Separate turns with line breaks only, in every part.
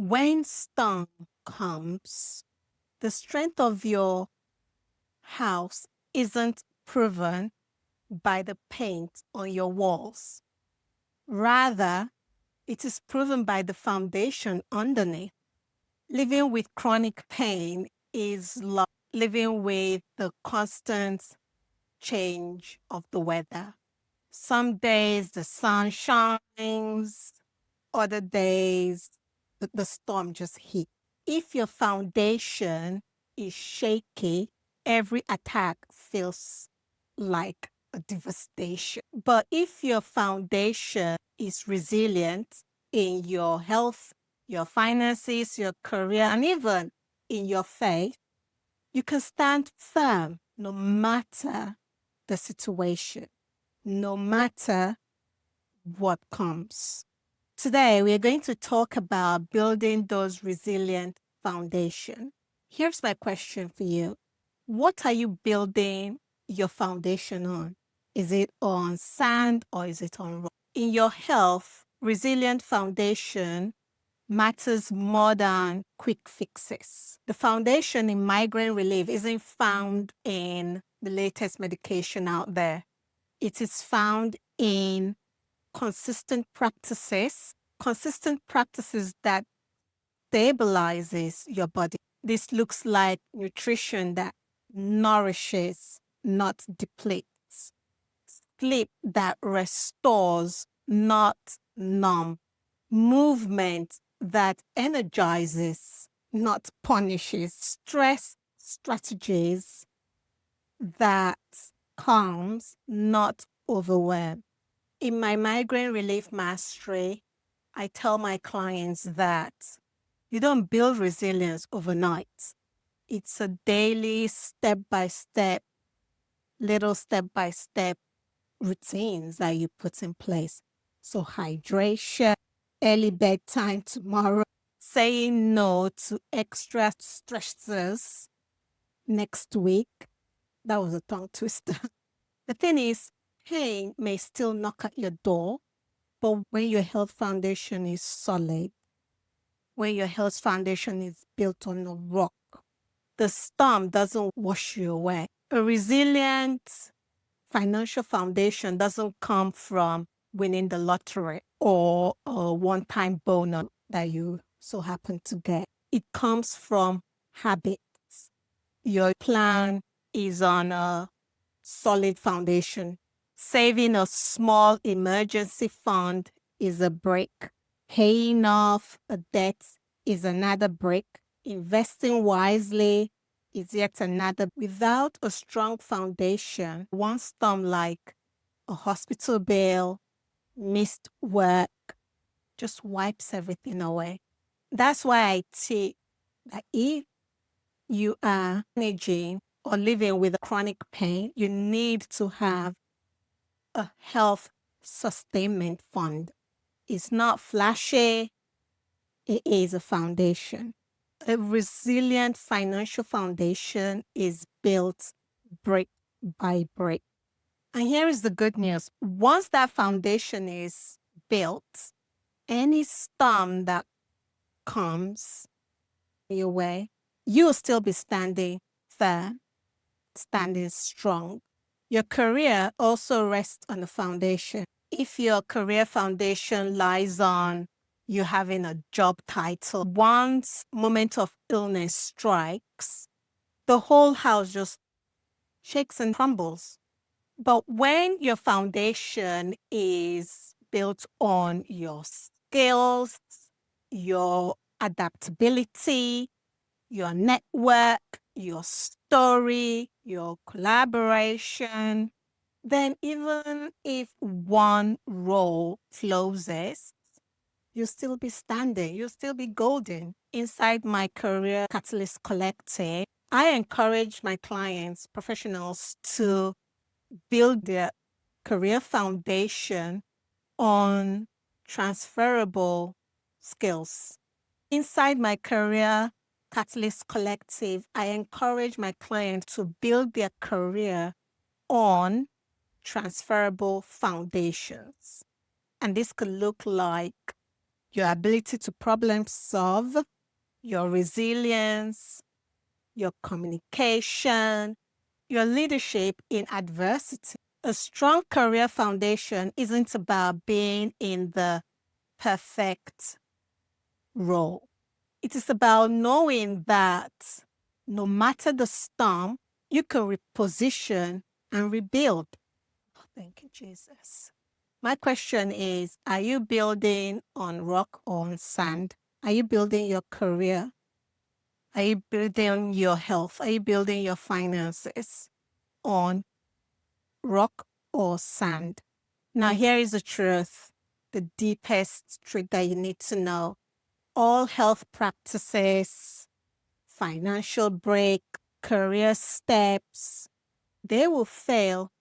When storm comes, the strength of your house isn't proven by the paint on your walls. Rather, it is proven by the foundation underneath. Living with chronic pain is like living with the constant change of the weather. Some days the sun shines, other days the storm just hits. If your foundation is shaky, every attack feels like a devastation. But if your foundation is resilient in your health, your finances, your career, and even in your faith, you can stand firm no matter the situation, no matter what comes. Today, we are going to talk about building those resilient foundations. Here's my question for you. What are you building your foundation on? Is it on sand or is it on rock? In your health, resilient foundation matters more than quick fixes. The foundation in migraine relief isn't found in the latest medication out there. It is found in consistent practices that stabilizes your body. This looks like nutrition that nourishes, not depletes. Sleep that restores, not numb. Movement that energizes, not punishes. Stress strategies that calms, not overwhelm. In my migraine relief mastery, I tell my clients that you don't build resilience overnight. It's a daily, step-by-step, little step-by-step routines that you put in place. So hydration, early bedtime tomorrow, saying no to extra stressors next week. That was a tongue twister. The thing is, pain may still knock at your door, but when your health foundation is solid, when your health foundation is built on a rock, the storm doesn't wash you away. A resilient financial foundation doesn't come from winning the lottery or a one-time bonus that you so happen to get. It comes from habits. Your plan is on a solid foundation. Saving a small emergency fund is a brick. Paying off a debt is another brick. Investing wisely is yet another. Without a strong foundation, one storm like a hospital bill, missed work, just wipes everything away. That's why I say that if you are managing or living with chronic pain, you need to have a health sustainment fund. It's not flashy, it is a foundation. A resilient financial foundation is built brick by brick. And here is the good news. Once that foundation is built, any storm that comes your way, you'll still be standing firm, standing strong. Your career also rests on a foundation. If your career foundation lies on you having a job title, once moment of illness strikes, the whole house just shakes and crumbles. But when your foundation is built on your skills, your adaptability, your network, your story, your collaboration, then even if one role closes, you'll still be standing, you'll still be golden. Inside my Career Catalyst Collective, I encourage my clients, professionals, to build their career foundation on transferable skills. Inside my Career Catalyst Collective, I encourage my clients to build their career on transferable foundations. And this could look like your ability to problem solve, your resilience, your communication, your leadership in adversity. A strong career foundation isn't about being in the perfect role. It is about knowing that no matter the storm, you can reposition and rebuild. Oh, thank you, Jesus. My question is, are you building on rock or on sand? Are you building your career? Are you building your health? Are you building your finances on rock or sand? Now, here is the truth, the deepest truth that you need to know. All health practices, financial break, career steps, they will fail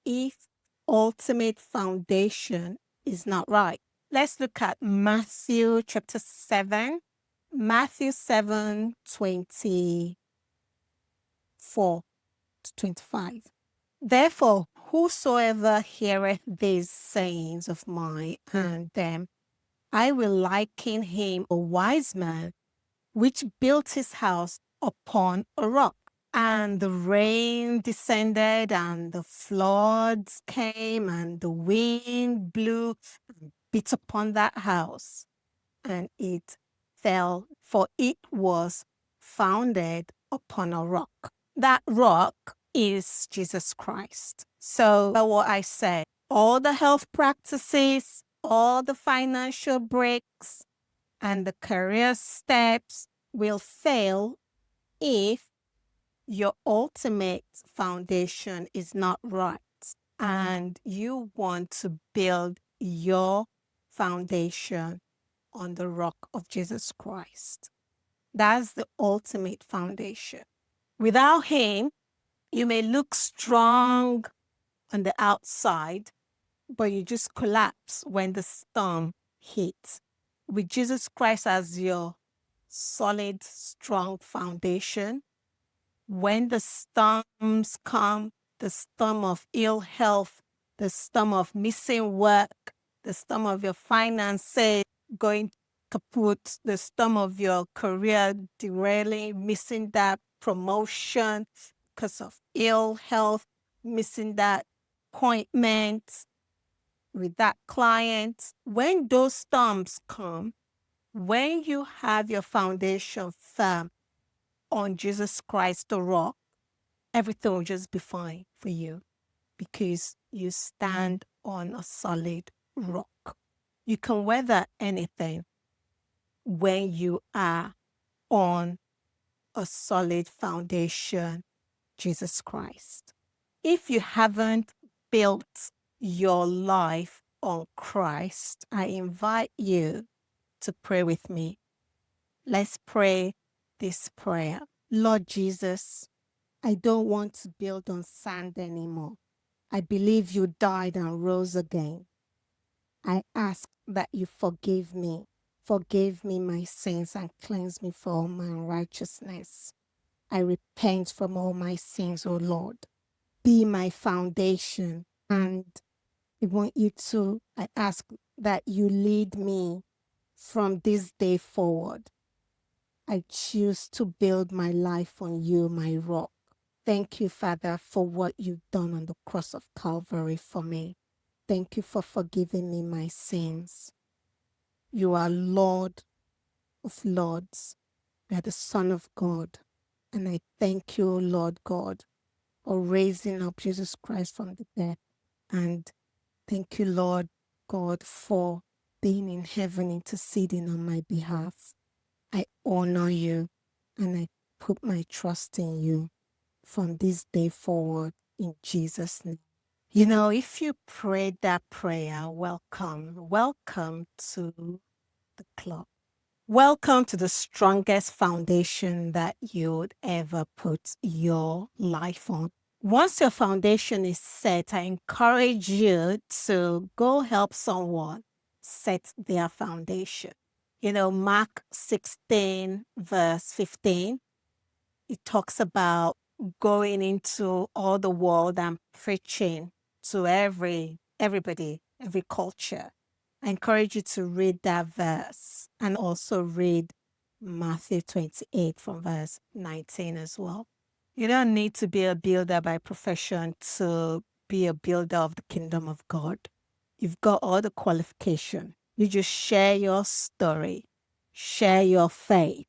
if ultimate foundation is not right. Let's look at Matthew chapter 7. Matthew 7:24 to 25. Therefore, whosoever heareth these sayings of mine and them, I will liken him a wise man which built his house upon a rock. And the rain descended, and the floods came, and the wind blew and beat upon that house, and it fell, for it was founded upon a rock. That rock is Jesus Christ. So, what I said, all the health practices, all the financial breaks, and the career steps will fail if your ultimate foundation is not right and you want to build your foundation on the rock of Jesus Christ. That's the ultimate foundation. Without him, you may look strong on the outside, but you just collapse when the storm hits. With Jesus Christ as your solid, strong foundation, when the storms come, the storm of ill health, the storm of missing work, the storm of your finances going kaput, the storm of your career derailing, missing that promotion because of ill health, missing that appointment with that client. When those storms come, when you have your foundation firm on Jesus Christ, the rock, everything will just be fine for you because you stand on a solid rock. You can weather anything when you are on a solid foundation, Jesus Christ. If you haven't built your life on Christ, I invite you to pray with me. Let's pray this prayer. Lord Jesus, I don't want to build on sand anymore. I believe you died and rose again. I ask that you forgive me. Forgive me my sins and cleanse me from all my unrighteousness. I repent from all my sins, O Lord. Be my foundation. And I ask that you lead me from this day forward. I choose to build my life on you, my rock. Thank you, Father, for what you've done on the cross of Calvary for me. Thank you for forgiving me my sins. You are Lord of Lords. You are the Son of God. And I thank you, Lord God, for raising up Jesus Christ from the dead. And thank you, Lord God, for being in heaven interceding on my behalf. I honor you and I put my trust in you from this day forward in Jesus' name. You know, if you prayed that prayer, welcome. Welcome to the club. Welcome to the strongest foundation that you'd ever put your life on. Once your foundation is set, I encourage you to go help someone set their foundation. You know, Mark 16, verse 15, it talks about going into all the world and preaching to everybody, every culture. I encourage you to read that verse and also read Matthew 28 from verse 19 as well. You don't need to be a builder by profession to be a builder of the kingdom of God. You've got all the qualification. You just share your story, share your faith,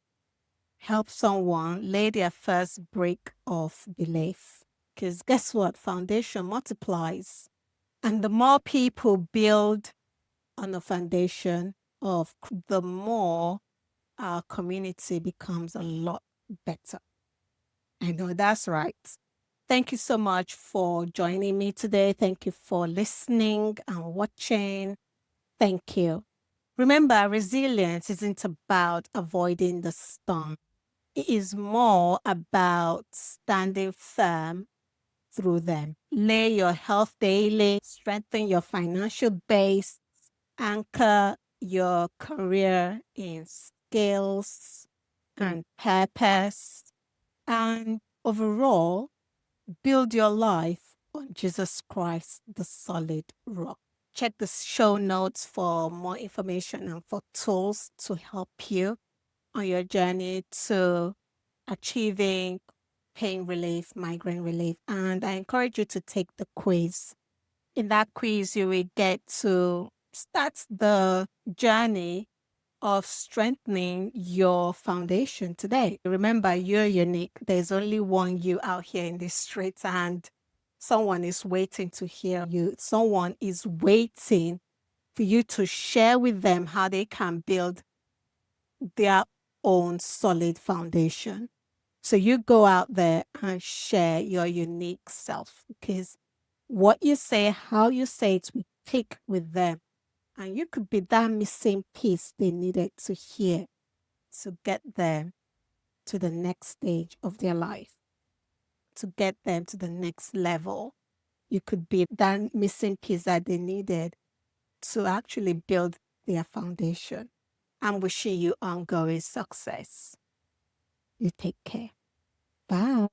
help someone lay their first brick of belief. Because guess what? Foundation multiplies. And the more people build on the foundation of, the more our community becomes a lot better. I know that's right. Thank you so much for joining me today. Thank you for listening and watching. Thank you. Remember, resilience isn't about avoiding the storm. It is more about standing firm through them. Lay your health daily, strengthen your financial base, anchor your career in skills and purpose, and overall, build your life on Jesus Christ, the solid rock. Check the show notes for more information and for tools to help you on your journey to achieving pain relief, migraine relief. And I encourage you to take the quiz. In that quiz, you will get to start the journey of strengthening your foundation today. Remember, you're unique. There's only one you out here in the streets, and someone is waiting to hear you. Someone is waiting for you to share with them how they can build their own solid foundation. So you go out there and share your unique self, because what you say, how you say it, will click with them. And you could be that missing piece they needed to hear to get them to the next stage of their life, to get them to the next level. You could be that missing piece that they needed to actually build their foundation. I'm wishing you ongoing success. You take care. Bye.